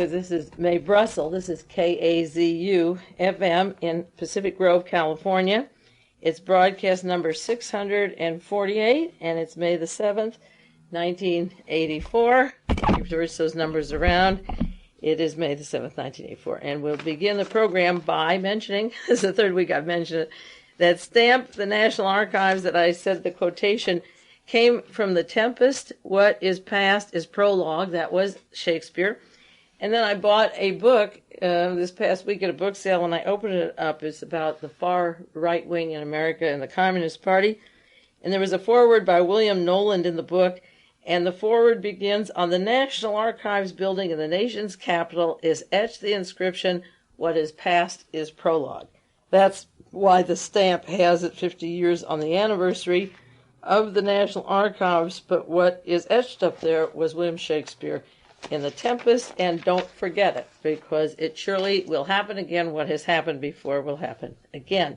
because this is Mae Brussell. This is KAZU FM in Pacific Grove, California. It's broadcast number 648, and it's May the 7th, 1984. You reverse those numbers around. It is May the 7th, 1984. And we'll begin the program by mentioning, this is the third week I've mentioned it, that stamp the National Archives that I said the quotation came from The Tempest. What is past is prologue. That was Shakespeare. And then I bought a book this past week at a book sale, and I opened it up. It's about the far right wing in America and the Communist Party. And there was a foreword by William Noland in the book, and the foreword begins, "On the National Archives building in the nation's capital is etched the inscription, 'What is past is prologue.'" That's why the stamp has it 50 years on the anniversary of the National Archives, but what is etched up there was William Shakespeare in The Tempest, and don't forget it, because it surely will happen again. What has happened before will happen again.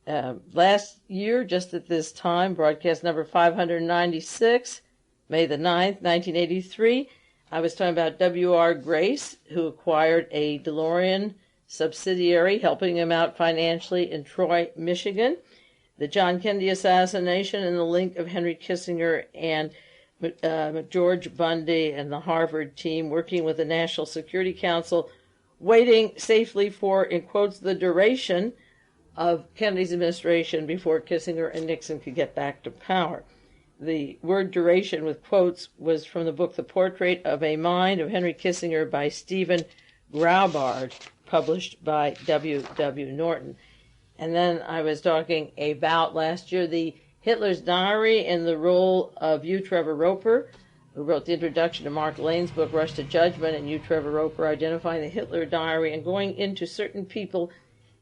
Last year, just at this time, broadcast number 596, May the 9th, 1983, I was talking about W.R. Grace, who acquired a DeLorean subsidiary, helping him out financially in Troy, Michigan. The John Kennedy assassination and the link of Henry Kissinger and George Bundy and the Harvard team working with the National Security Council, waiting safely for, in quotes, the duration of Kennedy's administration before Kissinger and Nixon could get back to power. The word duration with quotes was from the book The Portrait of a Mind of Henry Kissinger by Stephen Graubard, published by W.W. Norton. And then I was talking about last year the Hitler's Diary and the role of U. Trevor Roper, who wrote the introduction to Mark Lane's book Rush to Judgment, and U. Trevor Roper identifying the Hitler Diary and going into certain people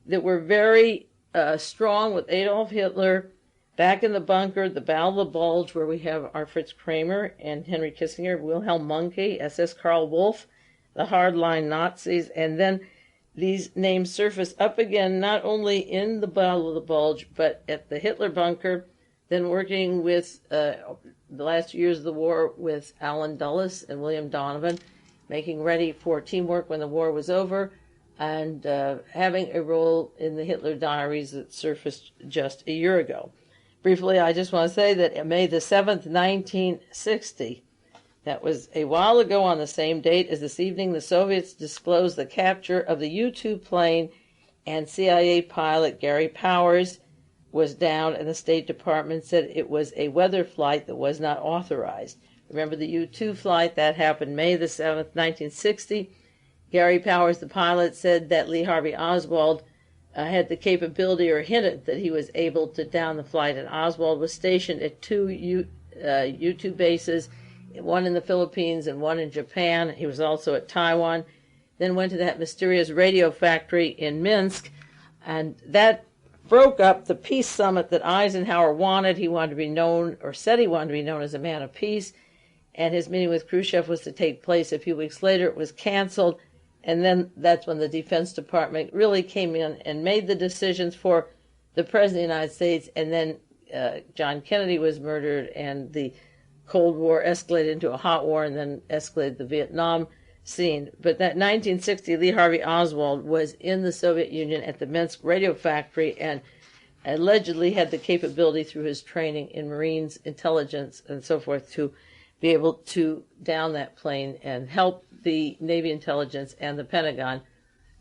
that were very strong with Adolf Hitler, back in the bunker, the Battle of the Bulge, where we have our Fritz Kramer and Henry Kissinger, Wilhelm Mohnke, SS Karl Wolff, the hardline Nazis, and then these names surface up again, not only in the Battle of the Bulge, but at the Hitler bunker, then working with the last years of the war with Alan Dulles and William Donovan, making ready for teamwork when the war was over, and having a role in the Hitler Diaries that surfaced just a year ago. Briefly, I just want to say that May the 7th, 1960, that was a while ago on the same date as this evening, the Soviets disclosed the capture of the U-2 plane, and CIA pilot Gary Powers was down, and the State Department said it was a weather flight that was not authorized. Remember the U-2 flight? That happened May the 7th, 1960. Gary Powers, the pilot, said that Lee Harvey Oswald had the capability, or hinted that he was able to down the flight, and Oswald was stationed at two U-2 bases, one in the Philippines and one in Japan. He was also at Taiwan, then went to that mysterious radio factory in Minsk, and that broke up the peace summit that Eisenhower wanted. He wanted to be known, or said he wanted to be known, as a man of peace, and his meeting with Khrushchev was to take place a few weeks later. It was canceled, and then that's when the Defense Department really came in and made the decisions for the President of the United States, and then John Kennedy was murdered, and the Cold War escalated into a hot war, and then escalated the Vietnam scene. But that 1960, Lee Harvey Oswald was in the Soviet Union at the Minsk radio factory, and allegedly had the capability through his training in Marines intelligence and so forth to be able to down that plane and help the Navy intelligence and the Pentagon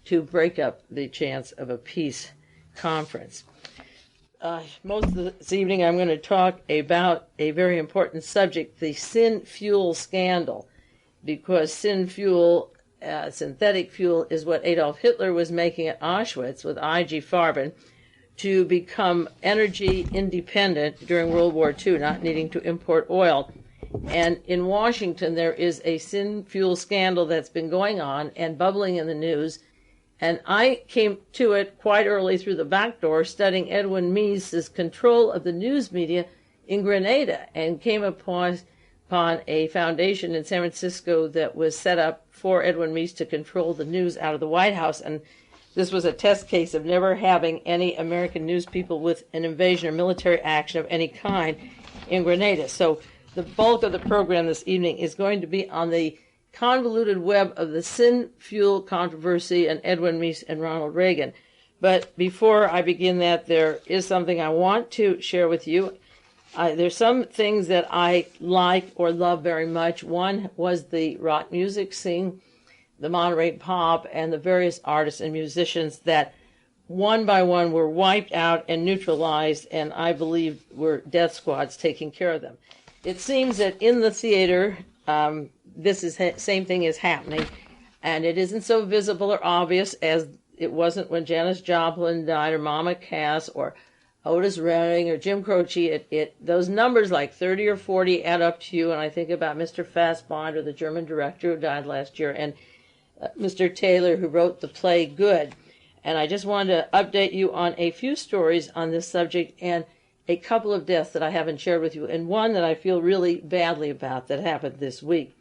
to break up the chance of a peace conference. Most of this evening I'm going to talk about a very important subject, the Synfuel scandal, because Synfuel, synthetic fuel, is what Adolf Hitler was making at Auschwitz with IG Farben to become energy independent during World War II, not needing to import oil. And in Washington, there is a Synfuel scandal that's been going on and bubbling in the news. And I came to it quite early through the back door, studying Edwin Meese's control of the news media in Grenada, and came upon a foundation in San Francisco that was set up for Edwin Meese to control the news out of the White House. And this was a test case of never having any American news people with an invasion or military action of any kind in Grenada. So the bulk of the program this evening is going to be on the convoluted web of the Synfuel controversy and Edwin Meese and Ronald Reagan. But before I begin that, there is something I want to share with you. There's some things that I like or love very much. One was the rock music scene, the Monterey Pop, and the various artists and musicians that one by one were wiped out and neutralized, and I believe were death squads taking care of them. It seems that in the theater, same thing is happening, and it isn't so visible or obvious as it wasn't when Janis Joplin died, or Mama Cass, or Otis Redding, or Jim Croce. Those numbers, like 30 or 40, add up to you, and I think about Mr. Fassbinder, the German director who died last year, and Mr. Taylor, who wrote the play Good. And I just wanted to update you on a few stories on this subject and a couple of deaths that I haven't shared with you, and one that I feel really badly about that happened this week.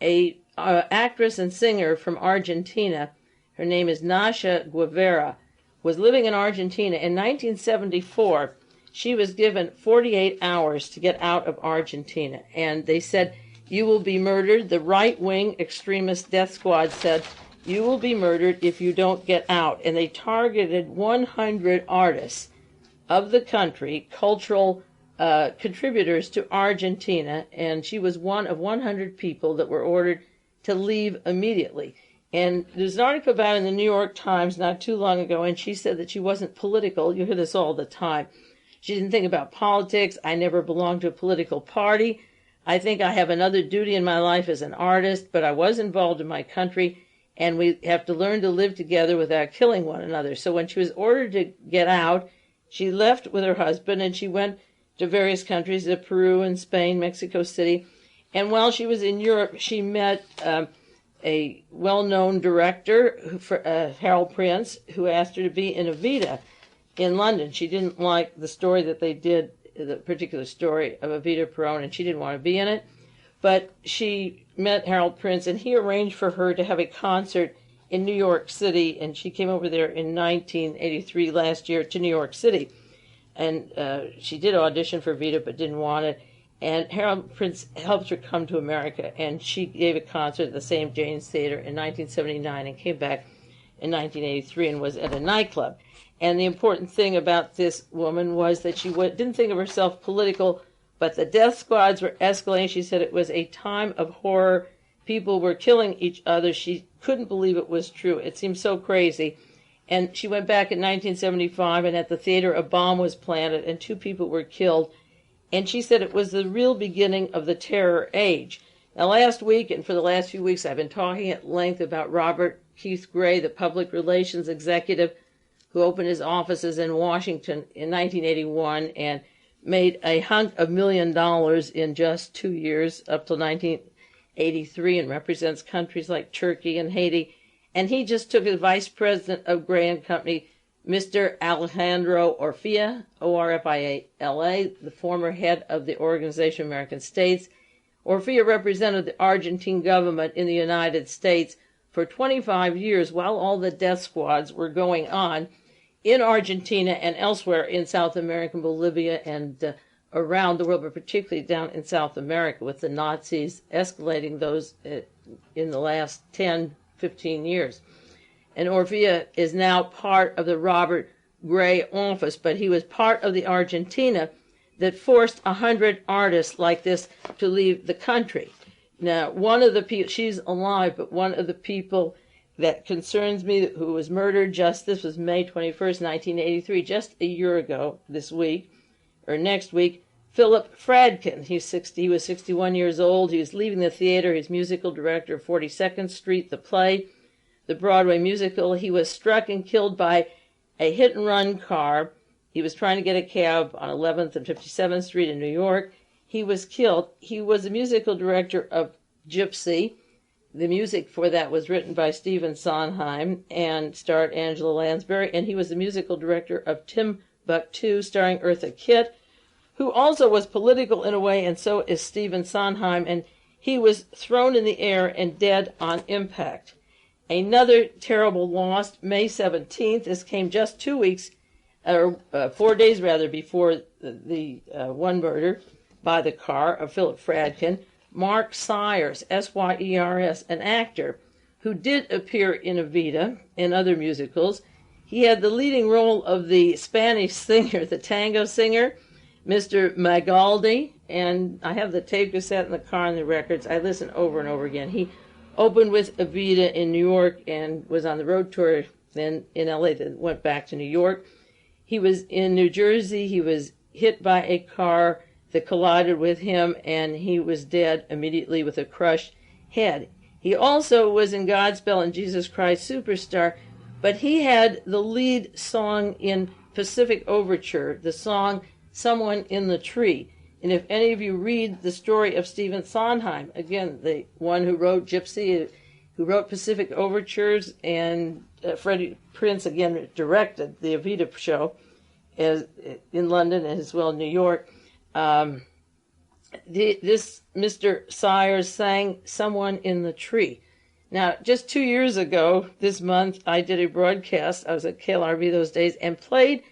A actress and singer from Argentina, her name is Nasha Guevara, was living in Argentina. In 1974, she was given 48 hours to get out of Argentina, and they said, "You will be murdered." The right-wing extremist death squad said, "You will be murdered if you don't get out." And they targeted 100 artists of the country, cultural contributors to Argentina, and she was one of 100 people that were ordered to leave immediately. And there's an article about it in the New York Times not too long ago, and she said that she wasn't political. You hear this all the time. She didn't think about politics. "I never belonged to a political party. I think I have another duty in my life as an artist, but I was involved in my country, and we have to learn to live together without killing one another." So when she was ordered to get out, she left with her husband, and she went to various countries, Peru and Spain, Mexico City. And while she was in Europe, she met a well-known director, Harold Prince, who asked her to be in Evita in London. She didn't like the story that they did, the particular story of Evita Peron, and she didn't want to be in it. But she met Harold Prince, and he arranged for her to have a concert in New York City, and she came over there in 1983, last year, to New York City. And she did audition for Evita, but didn't want it. And Harold Prince helped her come to America, and she gave a concert at the St. James Theater in 1979 and came back in 1983 and was at a nightclub. And the important thing about this woman was that she didn't think of herself political, but the death squads were escalating. She said it was a time of horror. People were killing each other. She couldn't believe it was true. It seemed so crazy. And she went back in 1975, and at the theater a bomb was planted and 2 people were killed. And she said it was the real beginning of the terror age. Now, last week and for the last few weeks, I've been talking at length about Robert Keith Gray, the public relations executive who opened his offices in Washington in 1981 and made a hunk of $1 million in just 2 years, up till 1983, and represents countries like Turkey and Haiti. And he just took as vice president of Gray & Company Mr. Alejandro Orfila, O-R-F-I-A-L-A, the former head of the Organization of American States. Orfila represented the Argentine government in the United States for 25 years while all the death squads were going on in Argentina and elsewhere in South America, Bolivia, and around the world, but particularly down in South America, with the Nazis escalating those in the last 10, 15 years. And Orfila is now part of the Robert Gray office, but he was part of the Argentina that forced 100 artists like this to leave the country. Now, one of the people, she's alive, but one of the people that concerns me who was murdered this was May 21st, 1983, just a year ago this week, or next week, Philip Fradkin. He was 61 years old. He was leaving the theater. He's musical director of 42nd Street, the play, the Broadway musical. He was struck and killed by a hit-and-run car. He was trying to get a cab on 11th and 57th Street in New York. He was killed. He was the musical director of Gypsy. The music for that was written by Stephen Sondheim and starred Angela Lansbury, and he was the musical director of Timbuktu, starring Eartha Kitt, who also was political in a way, and so is Stephen Sondheim, and he was thrown in the air and dead on impact. Another terrible loss, May 17th. This came just 2 weeks, or 4 days rather, before the one murder by the car of Philip Fradkin. Mark Syers, Syers, an actor who did appear in Evita and other musicals. He had the leading role of the Spanish singer, the tango singer, Mr. Magaldi, and I have the tape cassette in the car and the records. I listen over and over again. He opened with Evita in New York and was on the road tour then in LA, then went back to New York. He was in New Jersey. He was hit by a car that collided with him, and he was dead immediately with a crushed head. He also was in Godspell and Jesus Christ Superstar, but he had the lead song in Pacific Overture, the song Someone in the Tree. And if any of you read the story of Stephen Sondheim, again, the one who wrote Gypsy, who wrote Pacific Overtures, and Freddie Prinze, again, directed the Evita show in London as well as New York. This Mr. Syers sang Someone in the Tree. Now, just 2 years ago, this month, I did a broadcast. I was at KLRB those days and played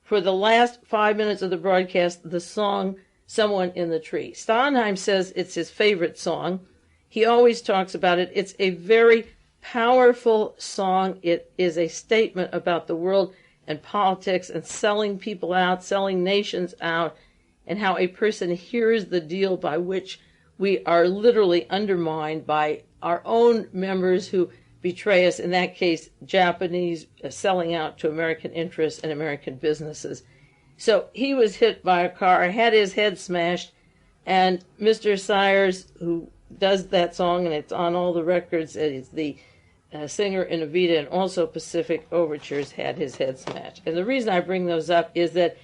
for the last 5 minutes of the broadcast the song Someone in the Tree. Sondheim says it's his favorite song. He always talks about it. It's a very powerful song. It is a statement about the world and politics and selling people out, selling nations out, and how a person hears the deal by which we are literally undermined by our own members who betray us, in that case, Japanese selling out to American interests and American businesses. So he was hit by a car, had his head smashed, and Mr. Syers, who does that song, and it's on all the records, it's the singer in Evita and also Pacific Overtures, had his head smashed. And the reason I bring those up is that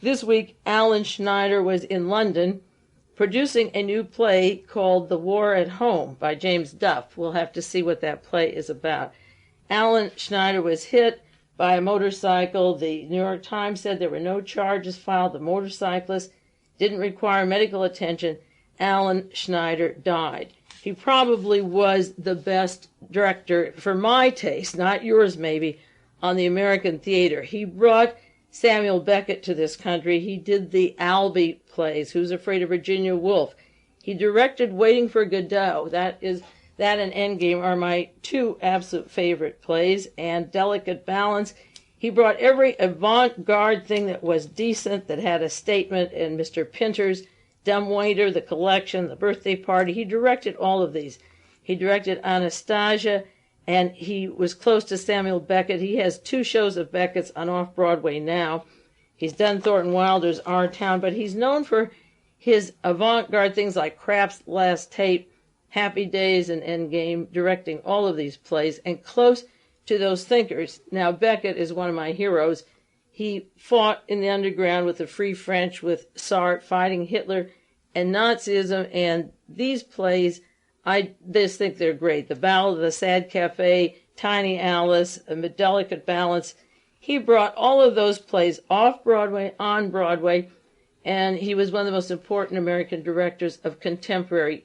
this week Alan Schneider was in London producing a new play called The War at Home by James Duff. We'll have to see what that play is about. Alan Schneider was hit by a motorcycle. The New York Times said there were no charges filed. The motorcyclist didn't require medical attention. Alan Schneider died. He probably was the best director, for my taste, not yours maybe, on the American theater. He brought Samuel Beckett to this country. He did the Albee plays, Who's Afraid of Virginia Woolf. He directed Waiting for Godot. That and Endgame are my two absolute favorite plays. And Delicate Balance. He brought every avant-garde thing that was decent, that had a statement, in Mr. Pinter's Dumbwaiter, The Collection, The Birthday Party. He directed all of these. He directed Anastasia, and he was close to Samuel Beckett. He has 2 shows of Beckett's on off-Broadway now. He's done Thornton Wilder's Our Town, but he's known for his avant-garde things like Kraft's Last Tape, Happy Days, and Endgame, directing all of these plays, and close to those thinkers. Now, Beckett is one of my heroes. He fought in the underground with the Free French, with Sartre, fighting Hitler and Nazism, and these plays, I just think they're great. The Ballad of the Sad Cafe, Tiny Alice, A Delicate Balance. He brought all of those plays off Broadway, on Broadway, and he was one of the most important American directors of contemporary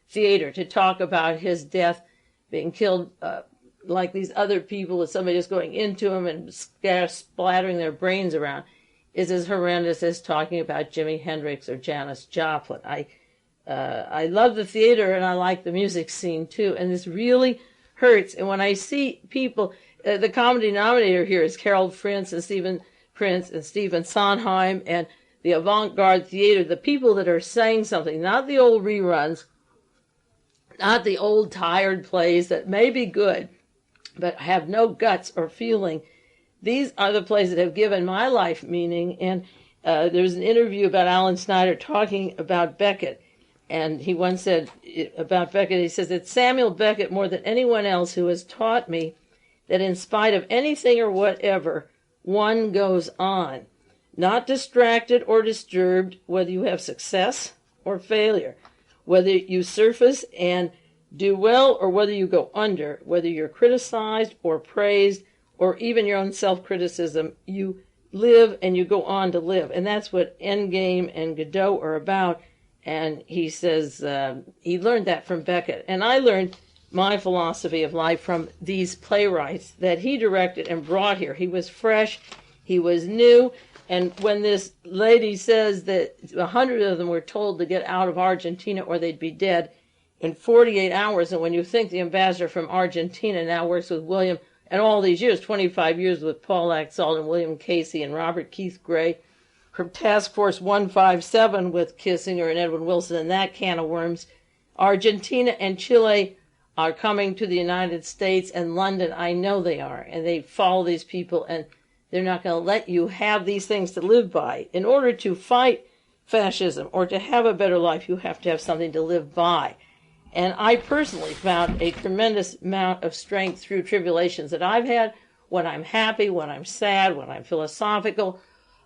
theater, to talk about his death, being killed like these other people, with somebody just going into him and splattering their brains around, is as horrendous as talking about Jimi Hendrix or Janis Joplin. I love the theater, and I like the music scene too, and this really hurts. And when I see people, the common denominator here is Carol Prince and Stephen Prince and Stephen Sondheim and the avant-garde theater, the people that are saying something, not the old reruns, not the old tired plays that may be good, but have no guts or feeling. These are the plays that have given my life meaning. And there's an interview about Alan Schneider talking about Beckett. And he once said about Beckett, he says, it's Samuel Beckett more than anyone else who has taught me that in spite of anything or whatever, one goes on, not distracted or disturbed, whether you have success or failure, whether you surface and do well or whether you go under, whether you're criticized or praised or even your own self-criticism, you live and you go on to live. And that's what Endgame and Godot are about. And he says he learned that from Beckett. And I learned my philosophy of life from these playwrights that he directed and brought here. He was fresh. He was new. And when this lady says that 100 of them were told to get out of Argentina or they'd be dead in 48 hours, and when you think the ambassador from Argentina now works with William, and all these years, 25 years with Paul Axel and William Casey and Robert Keith Gray, from Task Force 157 with Kissinger and Edwin Wilson and that can of worms, Argentina and Chile are coming to the United States, and London, I know they are, and they follow these people, and they're not going to let you have these things to live by. In order to fight fascism or to have a better life, you have to have something to live by. And I personally found a tremendous amount of strength through tribulations that I've had, when I'm happy, when I'm sad, when I'm philosophical,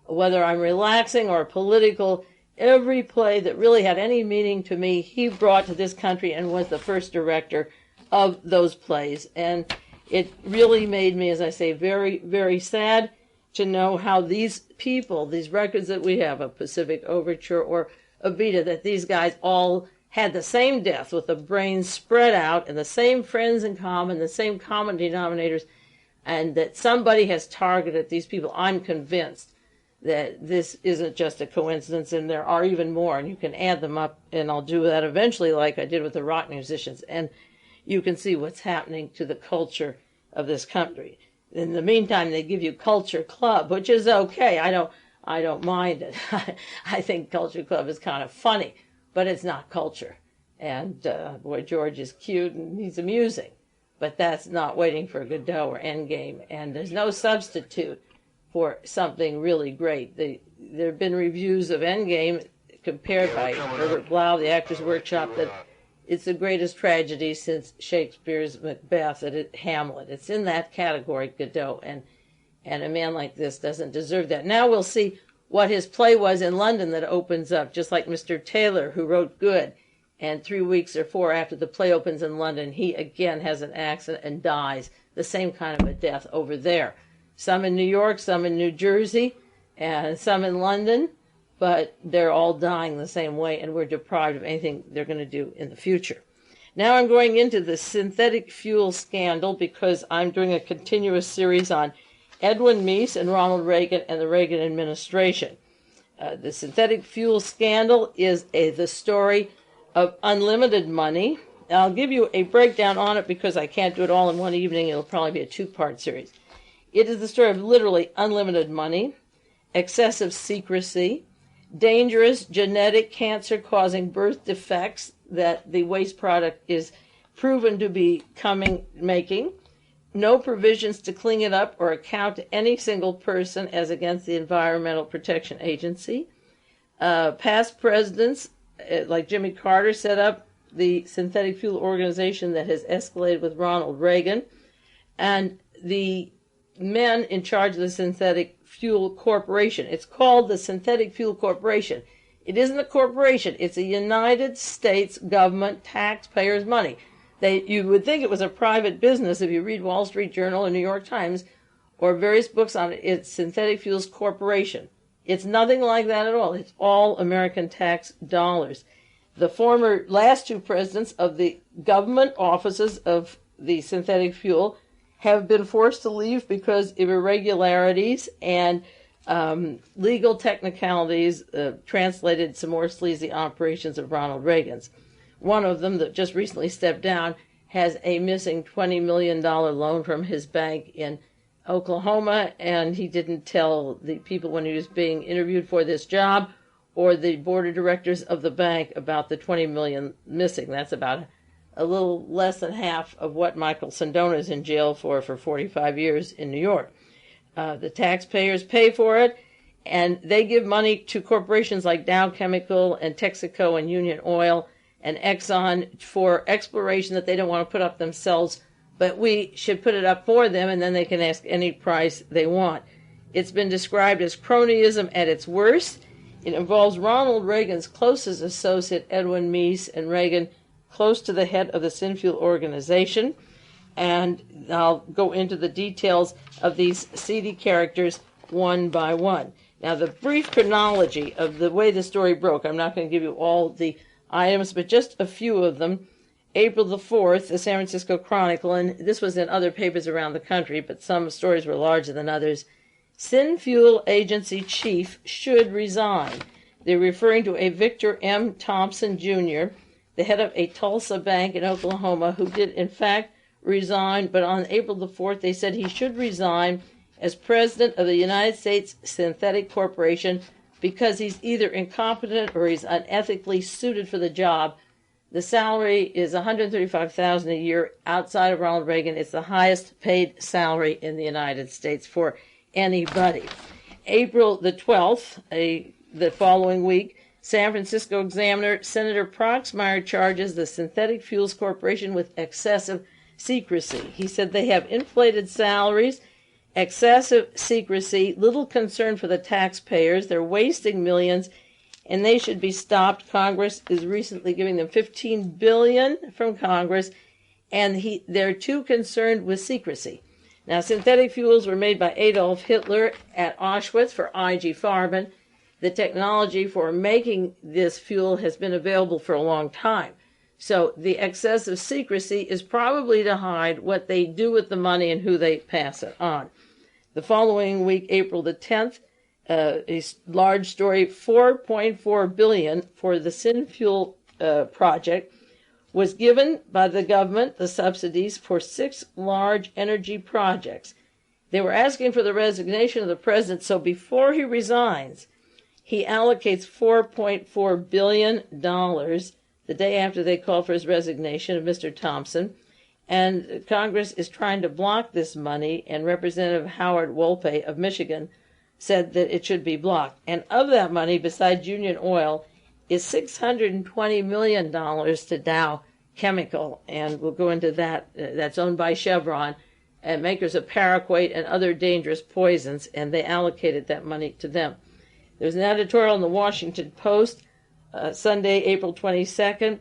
whether I'm relaxing or political. Every play that really had any meaning to me, he brought to this country and was the first director of those plays. And it really made me, as I say, very, very sad to know how these people, these records that we have, a Pacific Overture or Evita, that these guys all had the same death with the brains spread out and the same friends in common, the same common denominators, and that somebody has targeted these people. I'm convinced that this isn't just a coincidence, and there are even more, and you can add them up, and I'll do that eventually like I did with the rock musicians, and you can see what's happening to the culture of this country. In the meantime, they give you Culture Club, which is okay. I don't mind it. I think Culture Club is kind of funny, but it's not culture. And boy, George is cute and he's amusing, but that's not Waiting for Godot or Endgame, and there's no substitute for something really great. There have been reviews of Endgame compared by Herbert Blau, the Actors Workshop, that it's the greatest tragedy since Shakespeare's Macbeth, Hamlet. It's in that category, Godot, and a man like this doesn't deserve that. Now we'll see what his play was in London that opens up, just like Mr. Taylor, who wrote Good, and 3 weeks or 4 after the play opens in London, he again has an accident and dies, the same kind of a death over there. Some in New York, some in New Jersey, and some in London, but they're all dying the same way, and we're deprived of anything they're going to do in the future. Now I'm going into the synthetic fuel scandal because I'm doing a continuous series on Edwin Meese and Ronald Reagan and the Reagan administration. The synthetic fuel scandal is the story of unlimited money. I'll give you a breakdown on it because I can't do it all in one evening. It'll probably be a 2-part series. It is the story of literally unlimited money, excessive secrecy, dangerous genetic cancer-causing birth defects that the waste product is proven to be making, no provisions to clean it up or account to any single person as against the Environmental Protection Agency. Past presidents, like Jimmy Carter, set up the synthetic fuel organization that has escalated with Ronald Reagan, and the men in charge of the Synthetic Fuel Corporation. It's called the Synthetic Fuel Corporation. It isn't a corporation. It's a United States government taxpayers' money. You would think it was a private business if you read Wall Street Journal or New York Times or various books on it. It's Synthetic Fuels Corporation. It's nothing like that at all. It's all American tax dollars. The former last 2 presidents of the government offices of the synthetic fuel have been forced to leave because of irregularities and legal technicalities, translated some more sleazy operations of Ronald Reagan's. One of them that just recently stepped down has a missing $20 million loan from his bank in Oklahoma, and he didn't tell the people when he was being interviewed for this job or the board of directors of the bank about the $20 million missing. That's about a little less than half of what Michael Sindona is in jail for 45 years in New York. The taxpayers pay for it, and they give money to corporations like Dow Chemical and Texaco and Union Oil and Exxon for exploration that they don't want to put up themselves, but we should put it up for them, and then they can ask any price they want. It's been described as cronyism at its worst. It involves Ronald Reagan's closest associate, Edwin Meese, and Reagan close to the head of the Synfuel organization, and I'll go into the details of these seedy characters one by one. Now, the brief chronology of the way the story broke, I'm not going to give you all the items, but just a few of them. April the 4th, the San Francisco Chronicle, and this was in other papers around the country, but some stories were larger than others, Synfuel agency chief should resign. They're referring to a Victor M. Thompson, Jr., the head of a Tulsa bank in Oklahoma, who did, in fact, resign, but on April the 4th, they said he should resign as president of the United States Synthetic Corporation because he's either incompetent or he's unethically suited for the job. The salary is $135,000 a year. Outside of Ronald Reagan, it's the highest paid salary in the United States for anybody. April the 12th, the following week, San Francisco Examiner, Senator Proxmire charges the Synthetic Fuels Corporation with excessive secrecy. He said they have inflated salaries, excessive secrecy, little concern for the taxpayers. They're wasting millions, and they should be stopped. Congress is recently giving them $15 billion from Congress, and they're too concerned with secrecy. Now, synthetic fuels were made by Adolf Hitler at Auschwitz for IG Farben. The technology for making this fuel has been available for a long time. So the excessive secrecy is probably to hide what they do with the money and who they pass it on. The following week, April the 10th, a large story, $4.4 billion for the Synfuel project was given by the government, the subsidies, for 6 large energy projects. They were asking for the resignation of the president, so before he resigns, he allocates $4.4 billion the day after they called for his resignation of Mr. Thompson. And Congress is trying to block this money, and Representative Howard Wolpe of Michigan said that it should be blocked. And of that money, besides Union Oil, is $620 million to Dow Chemical, and we'll go into that. That's owned by Chevron, and makers of PARAQUAT and other dangerous poisons, and they allocated that money to them. There's an editorial in the Washington Post, Sunday, April 22nd.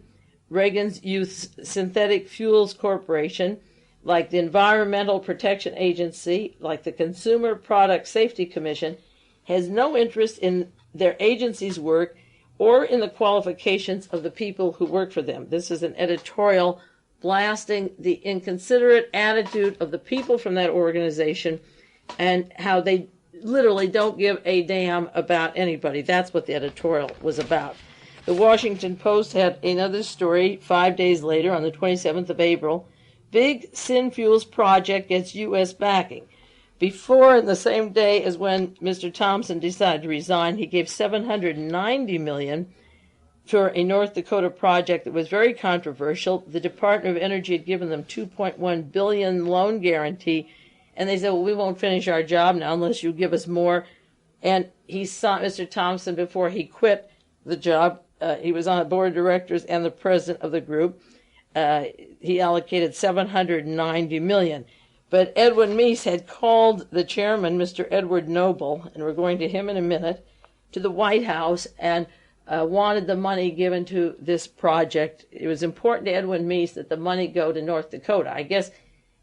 Reagan's Youth Synthetic Fuels Corporation, like the Environmental Protection Agency, like the Consumer Product Safety Commission, has no interest in their agency's work or in the qualifications of the people who work for them. This is an editorial blasting the inconsiderate attitude of the people from that organization and how they literally don't give a damn about anybody. That's what the editorial was about. The Washington Post had another story 5 days later on the 27th of April. Big Synfuels project gets U.S. backing. Before, in the same day as when Mr. Thompson decided to resign, he gave $790 million for a North Dakota project that was very controversial. The Department of Energy had given them $2.1 billion loan guarantee, and they said, well, we won't finish our job now unless you give us more. And he saw Mr. Thompson before he quit the job. He was on the board of directors and the president of the group. He allocated $790 million. But Edwin Meese had called the chairman, Mr. Edward Noble, and we're going to him in a minute, to the White House and wanted the money given to this project. It was important to Edwin Meese that the money go to North Dakota. I guess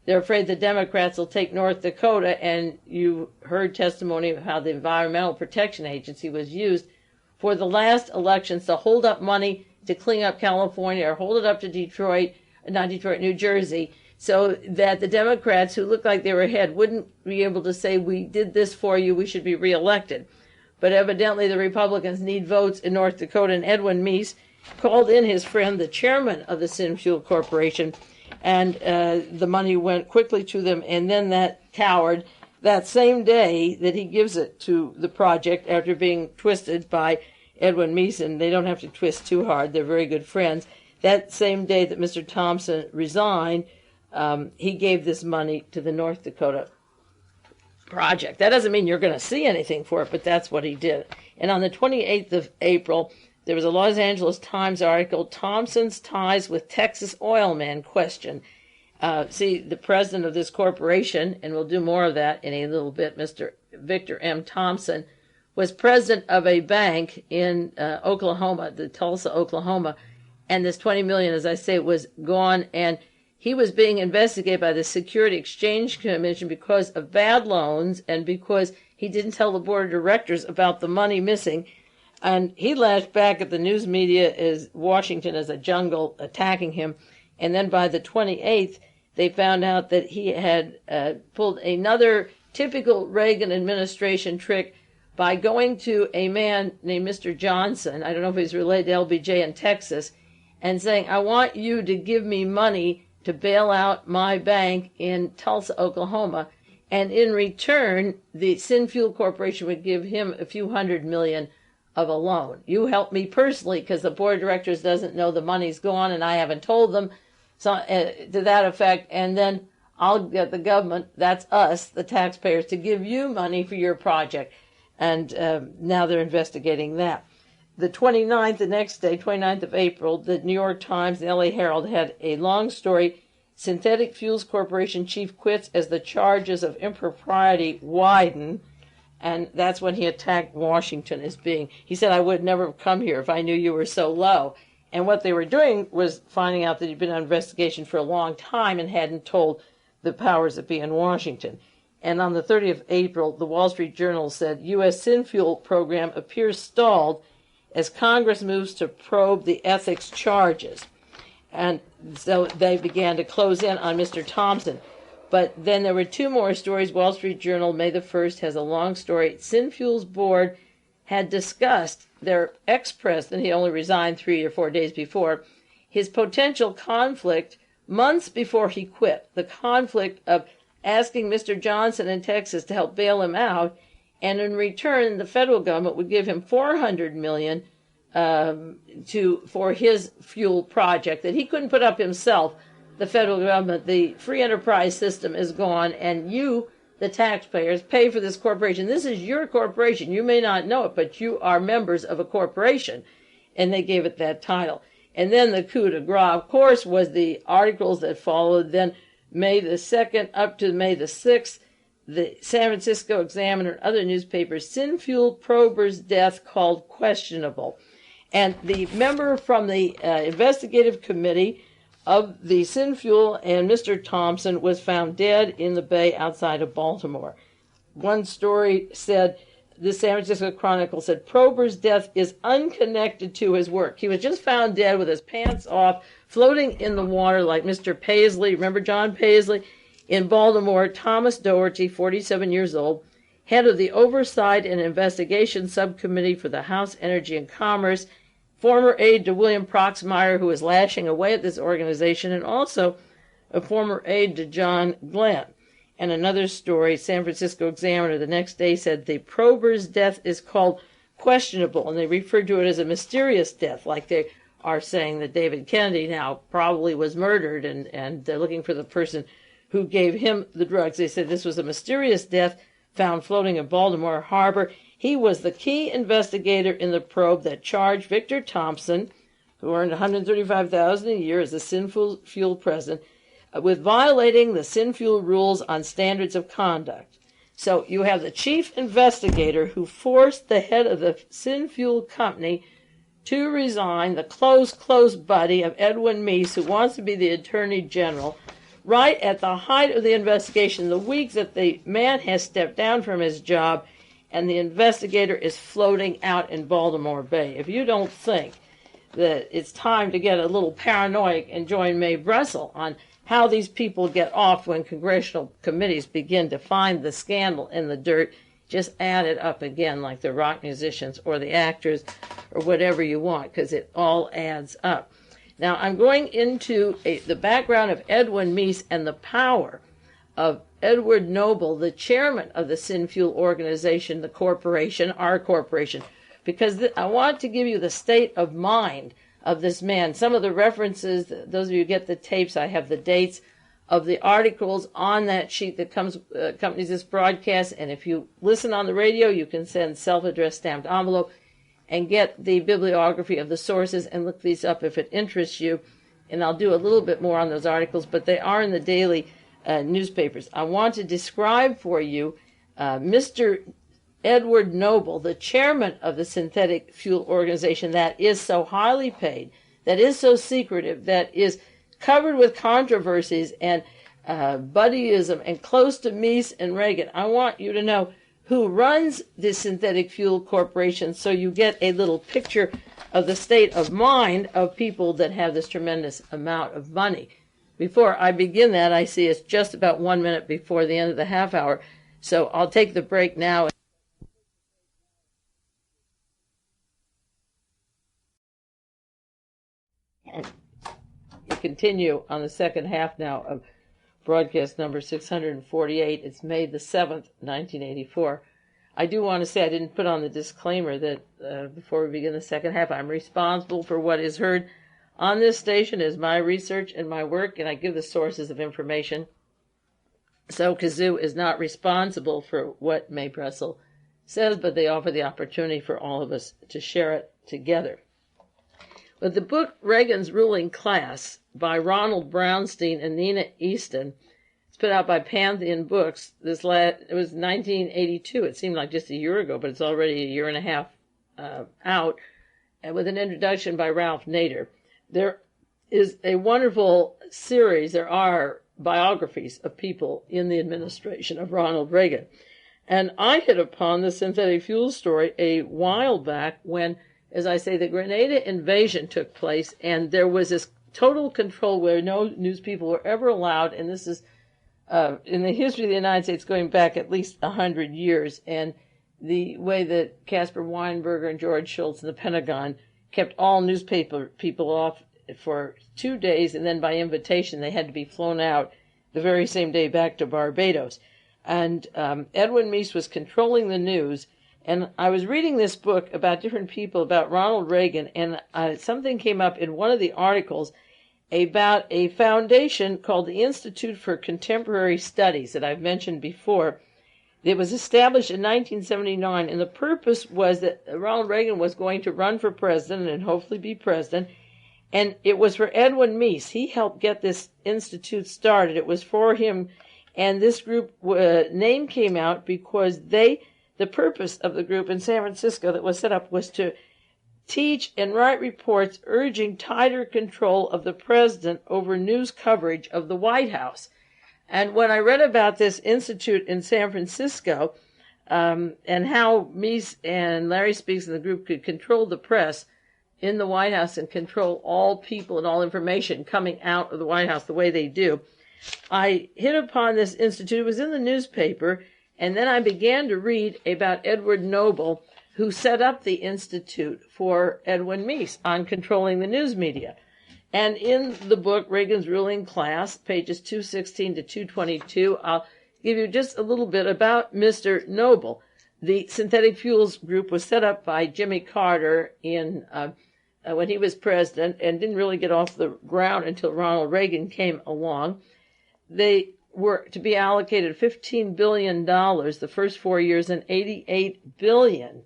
they're afraid the Democrats will take North Dakota, and you heard testimony of how the Environmental Protection Agency was used for the last elections to hold up money to clean up California or hold it up to New Jersey, so that the Democrats, who looked like they were ahead, wouldn't be able to say, we did this for you, we should be reelected. But evidently the Republicans need votes in North Dakota, and Edwin Meese called in his friend, the chairman of the Synfuel Corporation, and the money went quickly to them, and then that coward, that same day that he gives it to the project after being twisted by Edwin Meese, and they don't have to twist too hard, they're very good friends, that same day that Mr. Thompson resigned, he gave this money to the North Dakota project. That doesn't mean you're going to see anything for it, but that's what he did. And on the 28th of April, there was a Los Angeles Times article, Thompson's ties with Texas oil man questioned. See, the president of this corporation, and we'll do more of that in a little bit, Mr. Victor M. Thompson, was president of a bank in Oklahoma, the Tulsa, Oklahoma, and this $20 million, as I say, was gone, and he was being investigated by the Security Exchange Commission because of bad loans and because he didn't tell the board of directors about the money missing. And he lashed back at the news media as Washington as a jungle attacking him. And then by the 28th, they found out that he had pulled another typical Reagan administration trick by going to a man named Mr. Johnson, I don't know if he's related to LBJ in Texas, and saying, I want you to give me money to bail out my bank in Tulsa, Oklahoma. And in return, the Synfuel Corporation would give him a few $100 million of a loan. You help me personally because the board of directors doesn't know the money's gone and I haven't told them, so to that effect. And then I'll get the government, that's us, the taxpayers, to give you money for your project. And now they're investigating that. The 29th, the next day, 29th of April, the New York Times, the LA Herald had a long story. Synthetic Fuels Corporation chief quits as the charges of impropriety widen. And that's when he attacked Washington as being, he said, I would never have come here if I knew you were so low. And what they were doing was finding out that he'd been on investigation for a long time and hadn't told the powers that be in Washington. And on the 30th of April, the Wall Street Journal said, U.S. Synfuel program appears stalled as Congress moves to probe the ethics charges. And so they began to close in on Mr. Thompson. But then there were two more stories. Wall Street Journal, May the 1st, has a long story. Synfuel's board had discussed their ex-president, he only resigned 3 or 4 days before, his potential conflict months before he quit, the conflict of asking Mr. Johnson in Texas to help bail him out, and in return, the federal government would give him $400 million for his fuel project that he couldn't put up himself. The federal government, the free enterprise system is gone, and you, the taxpayers, pay for this corporation. This is your corporation. You may not know it, but you are members of a corporation, and they gave it that title. And then the coup de grace, of course, was the articles that followed. Then May the 2nd up to May the 6th, the San Francisco Examiner and other newspapers, Synfuel prober's death called questionable. And the member from the investigative committee of the Synfuel and Mr. Thompson was found dead in the bay outside of Baltimore. One story said, the San Francisco Chronicle said, Prober's death is unconnected to his work. He was just found dead with his pants off, floating in the water like Mr. Paisley. Remember John Paisley? In Baltimore, Thomas Dougherty, 47 years old, head of the Oversight and Investigation Subcommittee for the House Energy and Commerce, former aide to William Proxmire, who was lashing away at this organization, and also a former aide to John Glenn. And another story, San Francisco Examiner, the next day said the prober's death is called questionable, and they referred to it as a mysterious death, like they are saying that David Kennedy now probably was murdered, and they're looking for the person who gave him the drugs. They said this was a mysterious death found floating in Baltimore Harbor. He was the key investigator in the probe that charged Victor Thompson, who earned $135,000 a year as the Synfuel president, with violating the Synfuel rules on standards of conduct. So you have the chief investigator who forced the head of the Synfuel company to resign, the close buddy of Edwin Meese, who wants to be the attorney general, right at the height of the investigation, the week that the man has stepped down from his job, and the investigator is floating out in Baltimore Bay. If you don't think that it's time to get a little paranoid and join Mae Brussell on how these people get off when congressional committees begin to find the scandal in the dirt, just add it up again like the rock musicians or the actors or whatever you want, because it all adds up. Now, I'm going into the background of Edwin Meese and the power of Edward Noble, the chairman of the Synfuel organization, the corporation, our corporation, because I want to give you the state of mind of this man. Some of the references, those of you who get the tapes, I have the dates of the articles on that sheet that accompanies this broadcast, and if you listen on the radio, you can send self-addressed stamped envelope and get the bibliography of the sources and look these up if it interests you. And I'll do a little bit more on those articles, but they are in the daily newspapers. I want to describe for you Mr. Edward Noble, the chairman of the synthetic fuel organization that is so highly paid, that is so secretive, that is covered with controversies and buddyism and close to Meese and Reagan. I want you to know who runs this synthetic fuel corporation so you get a little picture of the state of mind of people that have this tremendous amount of money. Before I begin that, I see it's just about 1 minute before the end of the half hour. So I'll take the break now. And continue on the second half now of broadcast number 648. It's May the 7th, 1984. I do want to say I didn't put on the disclaimer that before we begin the second half, I'm responsible for what is heard on this station is my research and my work, and I give the sources of information. So Kazoo is not responsible for what Mae Brussell says, but they offer the opportunity for all of us to share it together. But the book Reagan's Ruling Class by Ronald Brownstein and Nina Easton, it's put out by Pantheon Books. It was 1982. It seemed like just a year ago, but it's already a year and a half out, and with an introduction by Ralph Nader. There is a wonderful series. There are biographies of people in the administration of Ronald Reagan. And I hit upon the synthetic fuel story a while back when, as I say, the Grenada invasion took place, and there was this total control where no news people were ever allowed, and this is in the history of the United States going back at least 100 years, and the way that Caspar Weinberger and George Shultz and the Pentagon kept all newspaper people off for 2 days, and then by invitation they had to be flown out the very same day back to Barbados. And Edwin Meese was controlling the news, and I was reading this book about different people, about Ronald Reagan, and something came up in one of the articles about a foundation called the Institute for Contemporary Studies that I've mentioned before. It was established in 1979, and the purpose was that Ronald Reagan was going to run for president and hopefully be president, and it was for Edwin Meese. He helped get this institute started. It was for him, and this group name came out because the purpose of the group in San Francisco that was set up was to teach and write reports urging tighter control of the president over news coverage of the White House. And when I read about this institute in San Francisco and how Meese and Larry Speaks and the group could control the press in the White House and control all people and all information coming out of the White House the way they do, I hit upon this institute. It was in the newspaper, and then I began to read about Edward Noble, who set up the Institute for Edwin Meese on controlling the news media. And in the book, Reagan's Ruling Class, pages 216 to 222, I'll give you just a little bit about Mr. Noble. The synthetic fuels group was set up by Jimmy Carter when he was president and didn't really get off the ground until Ronald Reagan came along. They were to be allocated $15 billion the first 4 years and $88 billion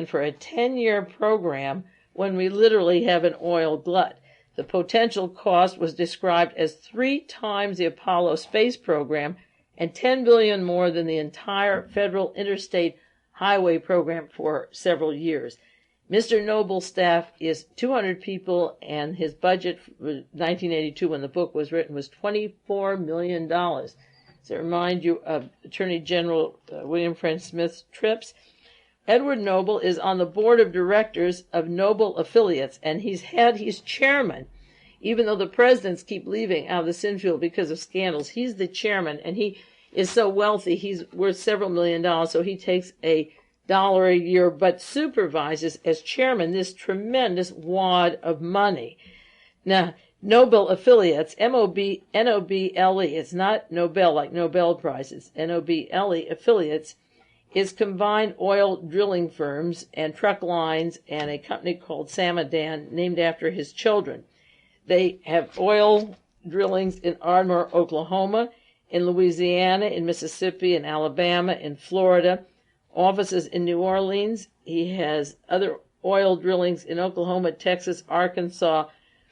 for a 10-year program when we literally have an oil glut. The potential cost was described as 3 times the Apollo space program and $10 billion more than the entire federal interstate highway program for several years. Mr. Noble's staff is 200 people, and his budget for 1982, when the book was written, was $24 million. So remind you of Attorney General William French Smith's trips. Edward Noble is on the board of directors of Noble Affiliates, and he's chairman, even though the presidents keep leaving out of the Synfuel because of scandals. He's the chairman, and he is so wealthy, he's worth several $1 million, so he takes $1 a year, but supervises as chairman this tremendous wad of money. Now, Noble Affiliates, N-O-B-L-E, it's not Nobel like Nobel Prizes, N-O-B-L-E Affiliates, is combined oil drilling firms and truck lines and a company called Samadan named after his children. They have oil drillings in Ardmore, Oklahoma, in Louisiana, in Mississippi, in Alabama, in Florida, offices in New Orleans. He has other oil drillings in Oklahoma, Texas, Arkansas,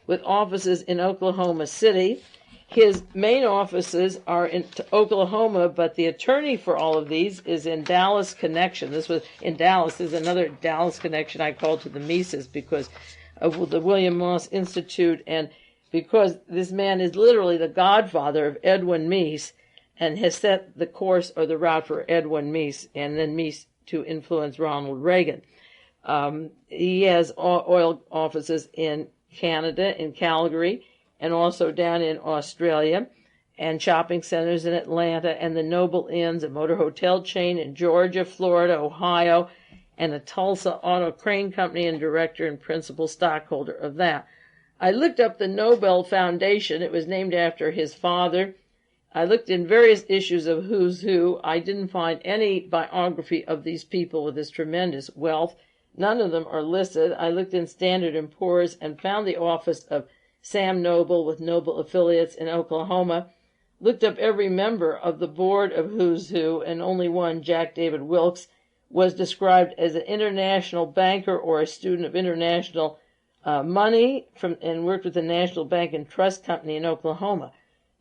with offices in Oklahoma City. His main offices are in Oklahoma, but the attorney for all of these is in Dallas Connection. This was in Dallas. There's another Dallas Connection I called to the Mises because of the William Moss Institute, and because this man is literally the godfather of Edwin Meese and has set the course or the route for Edwin Meese and then Meese to influence Ronald Reagan. He has oil offices in Canada, in Calgary, and also down in Australia. and shopping centers in Atlanta, and the Noble Inns, a motor hotel chain in Georgia, Florida, Ohio, and a Tulsa auto crane company, and director and principal stockholder of that. I looked up the Nobel Foundation. It was named after his father. I looked in various issues of Who's Who. I didn't find any biography of these people with this tremendous wealth. None of them are listed. I looked in Standard & Poor's and found the office of Sam Noble with Noble Affiliates in Oklahoma. Looked up every member of the board of Who's Who, and only one, Jack David Wilkes, was described as an international banker or a student of international money and worked with the National Bank and Trust Company in Oklahoma.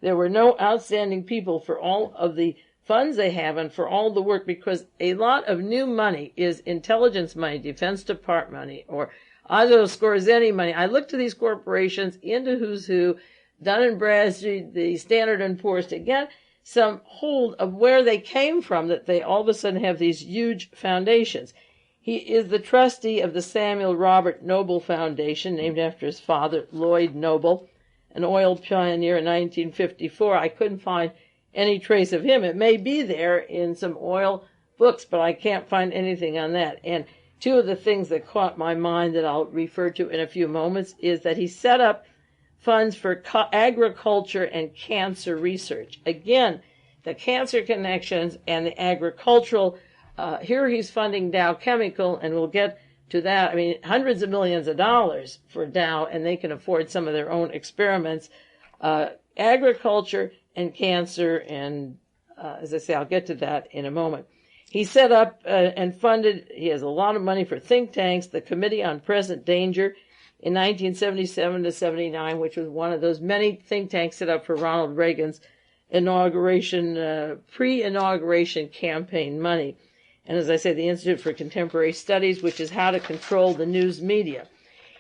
There were no outstanding people for all of the funds they have and for all the work, because a lot of new money is intelligence money, Defense Department money, or Otto Skorzeny money. I looked to these corporations, into Who's Who, Dun & Bradstreet, the Standard & Poor's, to get some hold of where they came from, that they all of a sudden have these huge foundations. He is the trustee of the Samuel Robert Noble Foundation, named after his father, Lloyd Noble, an oil pioneer in 1954. I couldn't find any trace of him. It may be there in some oil books, but I can't find anything on that. And two of the things that caught my mind that I'll refer to in a few moments is that he set up funds for agriculture and cancer research. Again, the cancer connections and the agricultural, here he's funding Dow Chemical, and we'll get to that. I mean, hundreds of millions of dollars for Dow, and they can afford some of their own experiments. Agriculture and cancer, and as I say, I'll get to that in a moment. He set up and funded, he has a lot of money for think tanks, the Committee on Present Danger in 1977 to 79, which was one of those many think tanks set up for Ronald Reagan's inauguration, pre-inauguration campaign money. And as I say, the Institute for Contemporary Studies, which is how to control the news media.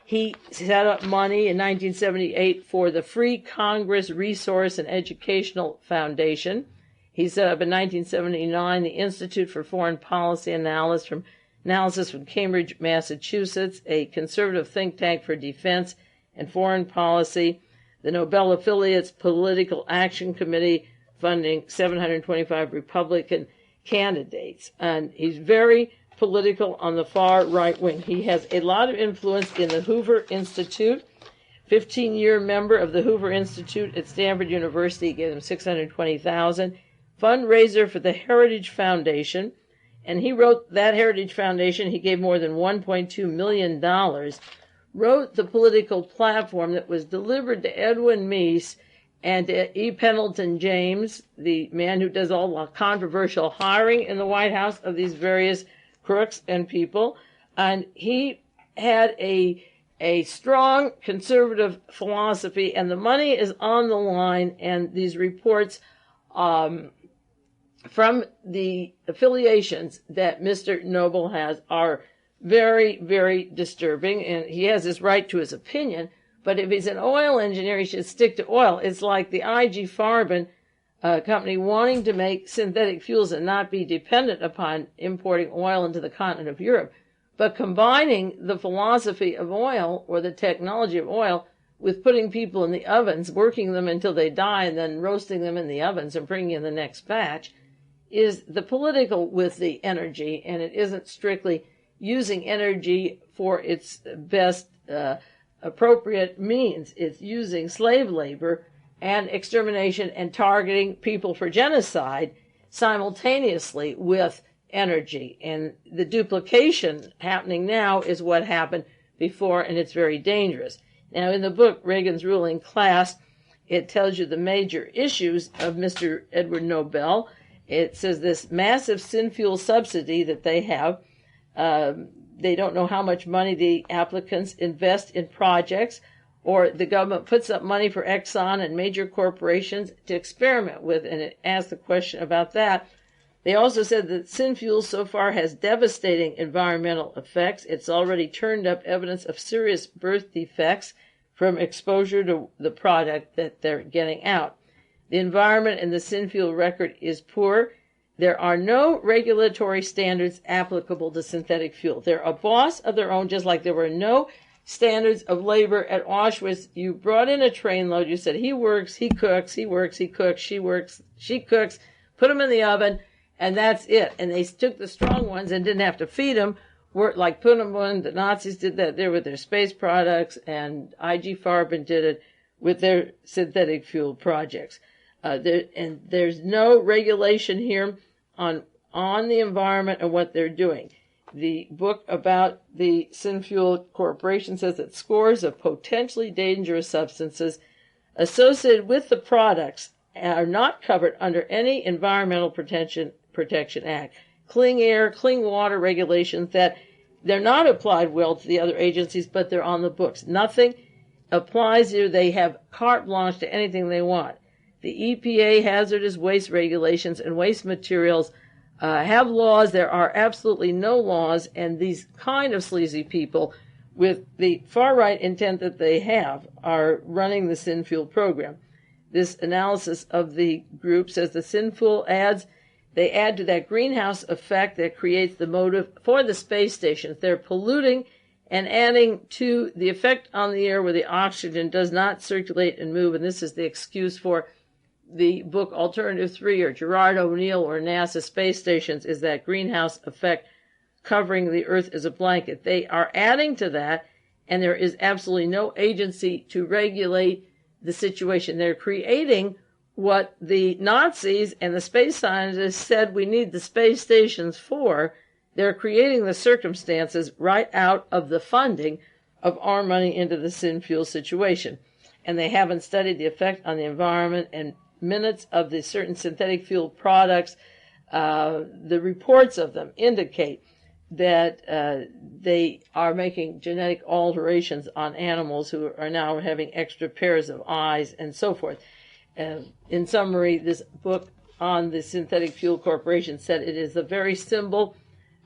He set up money in 1978 for the Free Congress Resource and Educational Foundation. He set up in 1979 the Institute for Foreign Policy Analysis from Cambridge, Massachusetts, a conservative think tank for defense and foreign policy. The Nobel Affiliates Political Action Committee, funding 725 Republican candidates. And he's very political on the far right wing. He has a lot of influence in the Hoover Institute, 15-year member of the Hoover Institute at Stanford University, gave him $620,000, fundraiser for the Heritage Foundation, and he wrote that Heritage Foundation, he gave more than $1.2 million, wrote the political platform that was delivered to Edwin Meese and to E. Pendleton James, the man who does all the controversial hiring in the White House of these various crooks and people. And he had a strong conservative philosophy, and the money is on the line, and these reports from the affiliations that Mr. Noble has are very, very disturbing, and he has his right to his opinion, but if he's an oil engineer, he should stick to oil. It's like the IG Farben company wanting to make synthetic fuels and not be dependent upon importing oil into the continent of Europe, but combining the philosophy of oil or the technology of oil with putting people in the ovens, working them until they die, and then roasting them in the ovens and bringing in the next batch, is the political with the energy, and it isn't strictly using energy for its best appropriate means. It's using slave labor and extermination and targeting people for genocide simultaneously with energy. And the duplication happening now is what happened before, and it's very dangerous. Now, in the book, Reagan's Ruling Class, it tells you the major issues of Mr. Edward Nobel. It says this massive Synfuel subsidy that they have, they don't know how much money the applicants invest in projects, or the government puts up money for Exxon and major corporations to experiment with, and it asks the question about that. They also said that Synfuel so far has devastating environmental effects. It's already turned up evidence of serious birth defects from exposure to the product that they're getting out. The environment in the Synfuel record is poor. There are no regulatory standards applicable to synthetic fuel. They're a boss of their own, just like there were no standards of labor at Auschwitz. You brought in a trainload. You said, he works, he cooks, he works, he cooks, she works, she cooks, put them in the oven, and that's it. And they took the strong ones and didn't have to feed them. Like put them on, the Nazis did that there with their space products, and IG Farben did it with their synthetic fuel projects. And there's no regulation here on the environment and what they're doing. The book about the Synfuel Corporation says that scores of potentially dangerous substances associated with the products are not covered under any Environmental Protection Act, clean air, clean water regulations that they're not applied well to the other agencies, but they're on the books. Nothing applies here. They have carte blanche to anything they want. The EPA hazardous waste regulations and waste materials have laws. There are absolutely no laws, and these kind of sleazy people with the far-right intent that they have are running the Synfuel program. This analysis of the group says the Synfuel add to that greenhouse effect that creates the motive for the space stations. They're polluting and adding to the effect on the air where the oxygen does not circulate and move, and this is the excuse for the book Alternative 3 or Gerard O'Neill or NASA space stations, is that greenhouse effect covering the Earth as a blanket. They are adding to that, and there is absolutely no agency to regulate the situation. They're creating what the Nazis and the space scientists said we need the space stations for. They're creating the circumstances right out of the funding of our money into the Synfuel situation. And they haven't studied the effect on the environment and minutes of the certain synthetic fuel products. The reports of them indicate that they are making genetic alterations on animals who are now having extra pairs of eyes and so forth. In summary, this book on the Synthetic Fuel Corporation said it is the very symbol